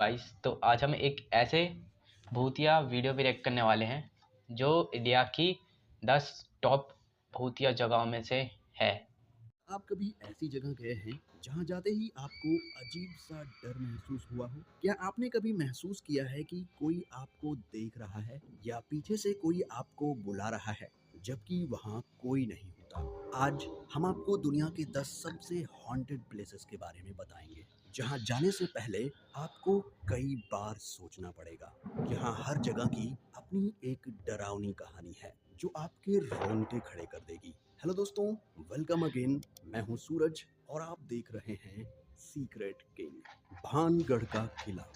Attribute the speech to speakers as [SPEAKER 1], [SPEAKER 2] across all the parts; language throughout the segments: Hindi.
[SPEAKER 1] गाइस, तो आज हम एक ऐसे भूतिया वीडियो भी रिएक्ट करने वाले हैं जो इंडिया की 10 टॉप भूतिया जगहों में से है।
[SPEAKER 2] आप कभी ऐसी जगह गए हैं जहां जाते ही आपको अजीब सा डर महसूस हुआ हो? क्या आपने कभी महसूस किया है कि कोई आपको देख रहा है या पीछे से कोई आपको बुला रहा है जबकि वहां कोई नहीं होता? आज हम आपको दुनिया के 10 सबसे हॉन्टेड प्लेसेस के बारे में बताएंगे जहां जाने से पहले आपको कई बार सोचना पड़ेगा। यहाँ हर जगह की अपनी एक डरावनी कहानी है जो आपके रोंगटे खड़े कर देगी। हेलो दोस्तों, वेलकम अगेन। मैं हूं सूरज और आप देख रहे हैं सीक्रेट किंग। भानगढ़ का किला।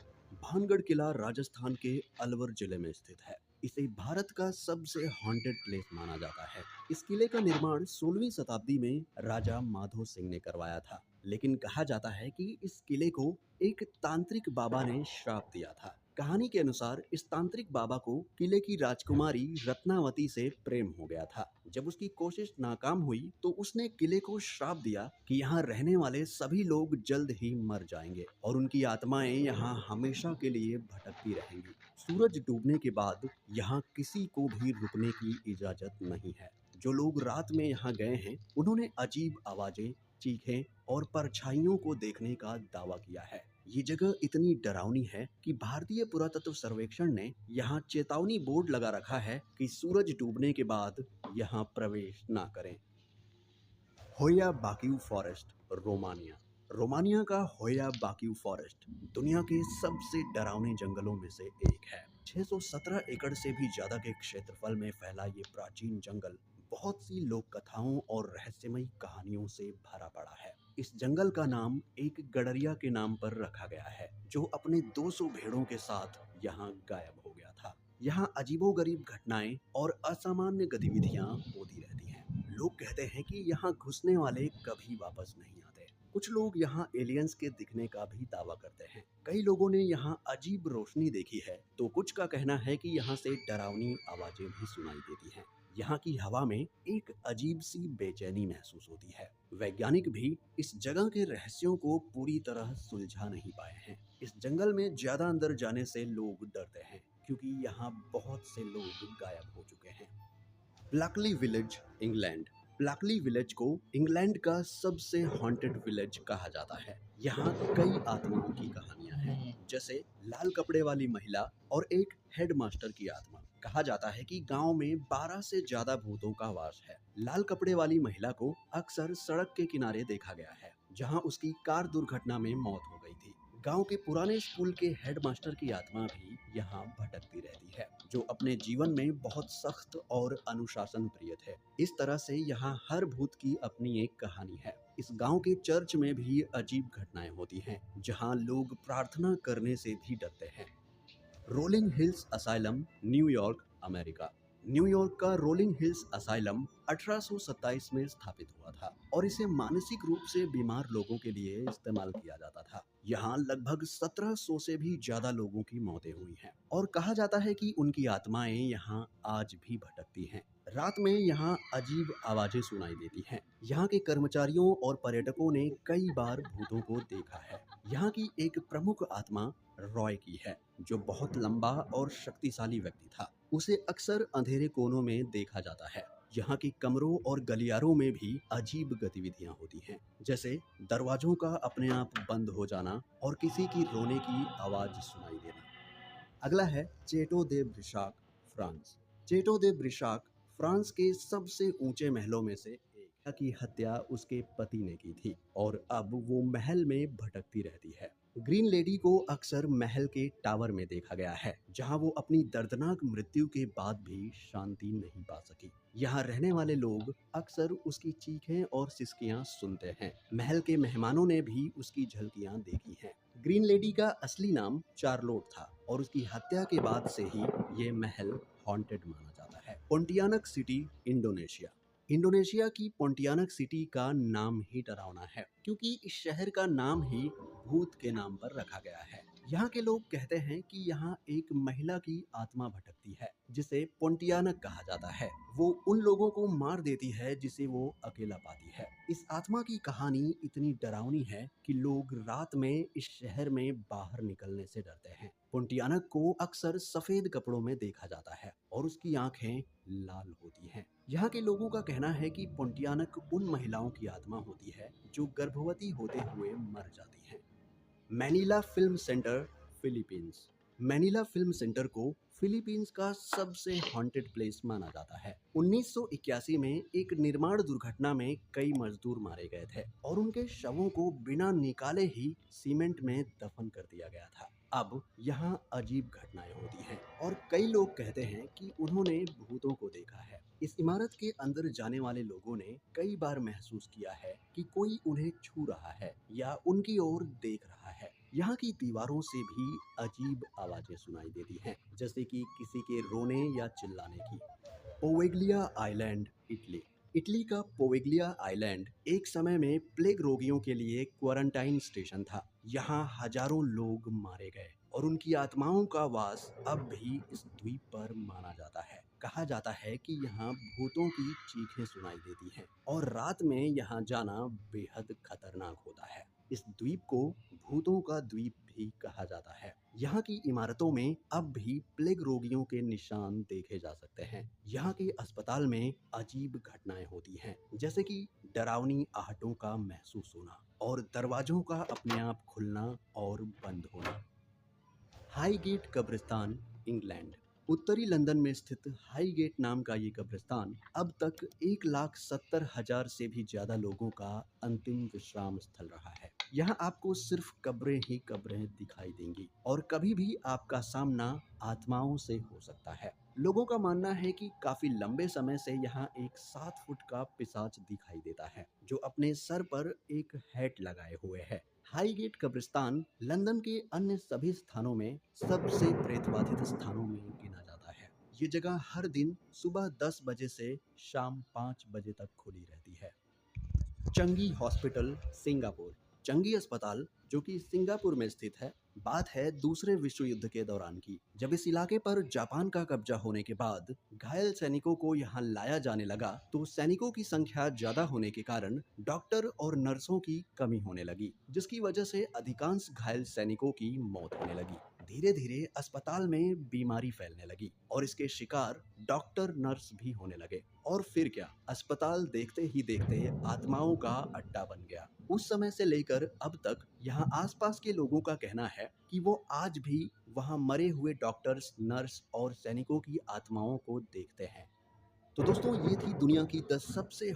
[SPEAKER 2] भानगढ़ किला राजस्थान के अलवर जिले में स्थित है। इसे भारत का सबसे हॉन्टेड प्लेस माना जाता है। इस किले का निर्माण 16वीं शताब्दी में राजा माधो सिंह ने करवाया था, लेकिन कहा जाता है कि इस किले को एक तांत्रिक बाबा ने श्राप दिया था। कहानी के अनुसार इस तांत्रिक बाबा को किले की राजकुमारी रत्नावती से प्रेम हो गया था। जब उसकी कोशिश नाकाम हुई तो उसने किले को श्राप दिया कि यहाँ रहने वाले सभी लोग जल्द ही मर जाएंगे और उनकी आत्माएं यहाँ हमेशा के लिए भटकती रहेंगी। सूरज डूबने के बाद यहाँ किसी को भी रुकने की इजाजत नहीं है। जो लोग रात में यहाँ गए हैं उन्होंने अजीब आवाजें, चीखें और परछाइयों को देखने का दावा किया है। ये जगह इतनी डरावनी है कि भारतीय पुरातत्व सर्वेक्षण ने यहाँ चेतावनी बोर्ड लगा रखा है कि सूरज डूबने के बाद यहाँ प्रवेश ना करें। होया बाक्यू फॉरेस्ट, रोमानिया। रोमानिया का होया बाक्यू फॉरेस्ट दुनिया के सबसे डरावने जंगलों में से एक है। 617 एकड़ से भी ज्यादा के क्षेत्रफल में फैला ये प्राचीन जंगल बहुत सी लोक कथाओं और रहस्यमयी कहानियों से भरा पड़ा है। इस जंगल का नाम एक गडरिया के नाम पर रखा गया है जो अपने 200 भेड़ों के साथ यहाँ गायब हो गया था। यहाँ अजीबोगरीब घटनाएं और असामान्य गतिविधियां होती रहती हैं। लोग कहते हैं कि यहाँ घुसने वाले कभी वापस नहीं आते। कुछ लोग यहाँ एलियंस के दिखने का भी दावा करते हैं। कई लोगों ने यहाँ अजीब रोशनी देखी है तो कुछ का कहना है कि यहाँ से डरावनी आवाजें भी सुनाई देती हैं। यहाँ की हवा में एक अजीब सी बेचैनी महसूस होती है। वैज्ञानिक भी इस जगह के रहस्यों को पूरी तरह सुलझा नहीं पाए हैं। इस जंगल में ज्यादा अंदर जाने से लोग डरते हैं क्योंकि यहाँ बहुत से लोग गायब हो चुके हैं। ब्लैकली विलेज, इंग्लैंड। ब्लैकली विलेज को इंग्लैंड का सबसे हॉन्टेड विलेज कहा जाता है। यहाँ कई आत्माओं की कहानियां हैं, जैसे लाल कपड़े वाली महिला और एक हेडमास्टर की आत्मा। कहा जाता है कि गांव में 12 से ज्यादा भूतों का वास है। लाल कपड़े वाली महिला को अक्सर सड़क के किनारे देखा गया है, जहां उसकी कार दुर्घटना में मौत हो गई थी। गांव के पुराने स्कूल के हेडमास्टर की आत्मा भी यहाँ भटकती रहती है, जो अपने जीवन में बहुत सख्त और अनुशासन प्रिय थे। इस तरह से यहाँ हर भूत की अपनी एक कहानी है। इस गांव के चर्च में भी अजीब घटनाएं होती हैं, जहाँ लोग प्रार्थना करने से भी डरते हैं। Rolling hills asylum, New York, America. New York का रोलिंग हिल्स असाइलम 1827 में स्थापित हुआ था और इसे मानसिक रूप से बीमार लोगों के लिए इस्तेमाल किया जाता था। यहाँ लगभग 1700 से भी ज्यादा लोगों की मौतें हुई हैं और कहा जाता है कि उनकी आत्माएं यहाँ आज भी भटकती हैं। रात में यहाँ अजीब आवाजें सुनाई देती हैं। यहाँ के कर्मचारियों और पर्यटकों ने कई बार भूतों को देखा है। यहाँ की एक प्रमुख आत्मा रॉय की है, जो बहुत लंबा और शक्तिशाली व्यक्ति था। उसे अक्सर अंधेरे कोनों में देखा जाता है। यहाँ के कमरों और गलियारों में भी अजीब गतिविधियां होती हैं, जैसे दरवाजों का अपने आप बंद हो जाना और किसी की रोने की आवाज सुनाई देना। अगला है चेटो दे ब्रिशाक, फ्रांस। चेटो दे ब्रिशाक फ्रांस के सबसे ऊंचे महलों में से एक की हत्या उसके पति ने की थी और अब वो महल में भटकती रहती है। ग्रीन लेडी को अक्सर महल के टावर में देखा गया है, जहां वो अपनी दर्दनाक मृत्यु के बाद भी शांति नहीं पा सकी। यहाँ रहने वाले लोग अक्सर उसकी चीखें और सिसकियां सुनते हैं। महल के मेहमानों ने भी उसकी झलकियां देखी हैं। ग्रीन लेडी का असली नाम चार्लोट था और उसकी हत्या के बाद से ही ये महल हॉन्टेड माना जाता है। Pontianak city, Indonesia. इंडोनेशिया की पोंटियानक सिटी का नाम ही डरावना है, क्योंकि इस शहर का नाम ही भूत के नाम पर रखा गया है। यहाँ के लोग कहते हैं कि यहाँ एक महिला की आत्मा भटकती है जिसे पोंटियानक कहा जाता है। वो उन लोगों को मार देती है जिसे वो अकेला पाती है। इस आत्मा की कहानी इतनी डरावनी है कि लोग रात में इस शहर में बाहर निकलने से डरते हैं। पोंटियानक को अक्सर सफेद कपड़ों में देखा जाता है और उसकी आंखें लाल होती हैं। यहाँ के लोगों का कहना है कि पोंटियानक उन महिलाओं की आत्मा होती है जो गर्भवती होते हुए मर जाती हैं। मैनिला film centre, Philippines. मैनिला film centre को फिलीपींस का सबसे हॉन्टेड प्लेस माना जाता है। 1981 में एक निर्माण दुर्घटना में कई मजदूर मारे गए थे और उनके शवों को बिना निकाले ही सीमेंट में दफन कर दिया गया था। अब यहाँ अजीब घटनाएं होती हैं और कई लोग कहते हैं कि उन्होंने भूतों को देखा है। इस इमारत के अंदर जाने वाले लोगों ने कई बार महसूस किया है कि कोई उन्हें छू रहा है या उनकी ओर देख रहा है। यहाँ की दीवारों से भी अजीब आवाजें सुनाई देती हैं, जैसे कि किसी के रोने या चिल्लाने की। Poveglia island, Italy. इटली का पोवेग्लिया आइलैंड एक समय में प्लेग रोगियों के लिए क्वारंटाइन स्टेशन था। यहाँ हजारों लोग मारे गए और उनकी आत्माओं का वास अब भी इस द्वीप पर माना जाता है। कहा जाता है कि यहाँ भूतों की चीखें सुनाई देती हैं और रात में यहाँ जाना बेहद खतरनाक होता है। इस द्वीप को भूतों का द्वीप भी कहा जाता है। यहाँ की इमारतों में अब भी प्लेग रोगियों के निशान देखे जा सकते हैं। यहाँ के अस्पताल में अजीब घटनाएं होती हैं, जैसे कि डरावनी आहटों का महसूस होना और दरवाजों का अपने आप खुलना और बंद होना। हाईगेट कब्रिस्तान, इंग्लैंड। उत्तरी लंदन में स्थित हाईगेट नाम का ये कब्रिस्तान अब तक 1,70,000 से भी ज्यादा लोगों का अंतिम विश्राम स्थल रहा है। यहाँ आपको सिर्फ कब्रें ही कब्रें दिखाई देंगी और कभी भी आपका सामना आत्माओं से हो सकता है। लोगों का मानना है कि काफी लंबे समय से यहाँ एक 7 फुट का पिशाच दिखाई देता है जो अपने सर पर एक हैट लगाए हुए है। हाईगेट कब्रिस्तान लंदन के अन्य सभी स्थानों में सबसे प्रेतबाधित स्थानों में गिना जाता है। ये जगह हर दिन सुबह 10 बजे से शाम 5 बजे तक खुली रहती है। चंगी हॉस्पिटल, सिंगापुर। चंगी अस्पताल, जो कि सिंगापुर में स्थित है, बात है दूसरे विश्व युद्ध के दौरान की, जब इस इलाके पर जापान का कब्जा होने के बाद घायल सैनिकों को यहाँ लाया जाने लगा तो सैनिकों की संख्या ज्यादा होने के कारण डॉक्टर और नर्सों की कमी होने लगी, जिसकी वजह से अधिकांश घायल सैनिकों की मौत होने लगी। धीरे धीरे अस्पताल में बीमारी फैलने लगी और इसके शिकार डॉक्टर नर्स भी होने लगे और फिर क्या, अस्पताल देखते ही देखते आत्माओं का अड्डा बन गया। उस समय से लेकर अब तक यहाँ आसपास के लोगों का कहना है कि वो आज भी वहाँ मरे हुए डॉक्टर्स, नर्स और सैनिकों की आत्माओं को देखते हैं। तो दोस्तों, ये थी दुनिया की 10 सबसे